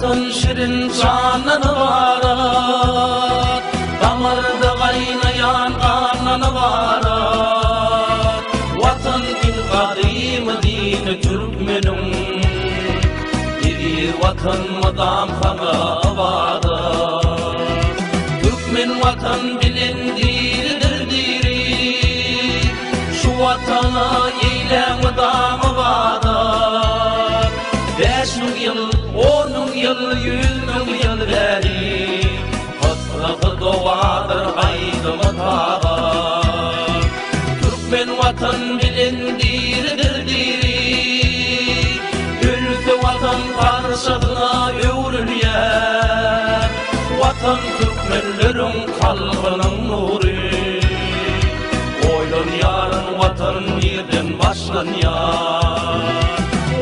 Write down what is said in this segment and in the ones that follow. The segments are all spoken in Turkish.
vatan şirin canını varar, damarda kaynayan kanını varar. Vatan din kadim din Türkmenum, bir vatan madam hana varar. Türkmen vatan bilindir diri, şu vatana eylem damı varar. 5 yıl, 10 yıl, 100 yıl beri hasrı doğadır aydımı tağar. Türkmen vatan bilindir diri, ülke vatan karşısına övrülüyer. Vatan Türkmenlerin kalbinin nuru, oylan yarın vatan yerden başlanıyor.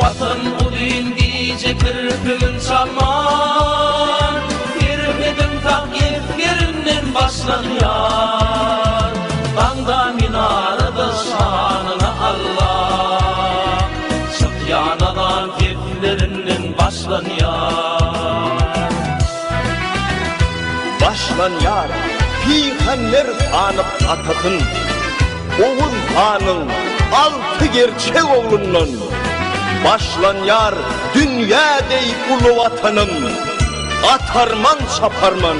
Vatan bu din diyecekler bugün çalman, kirpedin takip yerinden başlanıyor. Dağda minarada şanına Allah, sıkyanadan keflerinden başlanıyor. Başlanıyor Peygamber tanıp atatın, Oğuz Han'ın 6 gerçek oğlundan. Başlanıyor dünya dey ulu vatanım, atarman çaparman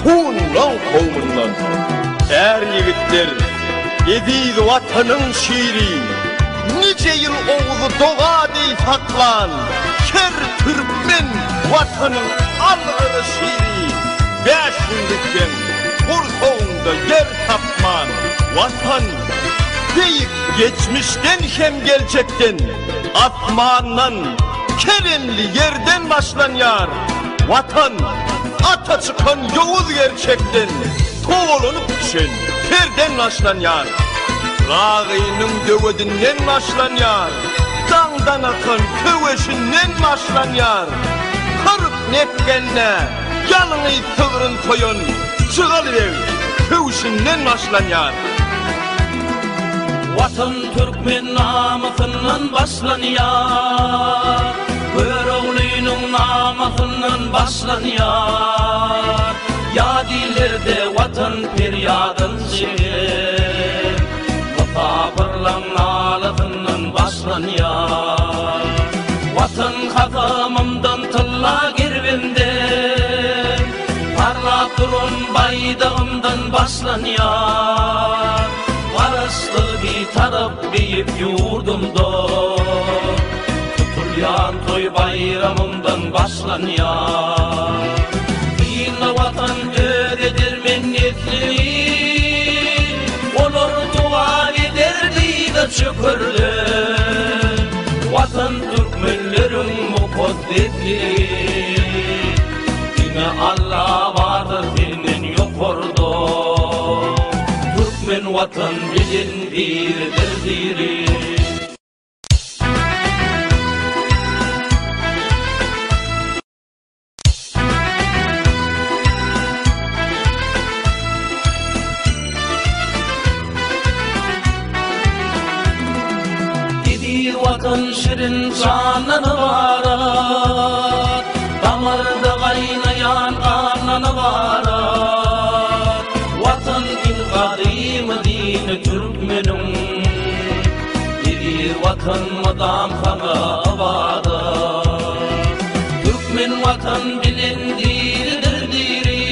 hundan kovmundan. Yigitler ediydi vatanın şiiri, nice yıl Oğuz'u doğa dey saklan. Ker Türkmen vatanın algırı şiiri, 5 günlükten kursoğunda yer tapman. Vatan deyik geçmişten hem gelecekten, atmandan keremli yerden başlanıyor. Vatan ata çıkan Yavuz gerçekten, toğulunup düşen ferden başlanıyor. Rağıyının dövedinden başlanıyor, dağdan akan köveşinden başlanıyor. Kırıp netkenle yalını tığırın koyun, çıgalıver köveşinden başlanıyor. Vatan Türkmen namasından başlanıyor, Köroğlu'nun namasından başlanıyor. Yadilerde vatan feryadın şiir, Mutafırlan ağlasından başlanıyor. Vatan kazamımdan tılla girvimden, parlak durun baydağımdan başlanıyor. Karaslı bir taraf beyip yurdumda, tutulyan toy bayramımdan başlanıyor. Dinle vatan öğretir minnetliği, olur dua ederdi de şükürlü. Vatan Türkmenlerin mukaddetli, dine Allah vardır dinin yok orada. Türkmen vatan bilindir diri. Dedi vatan şirin canını varar, damarda kaynayan kanını varar. Vatan din kadim din Türkmenum, bir vatan madam hana varar. Türkmen vatan bilindir diri,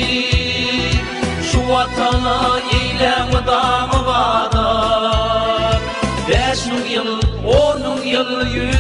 şu vatana eylem damı varar. 5 yıl, 10 yıl, 100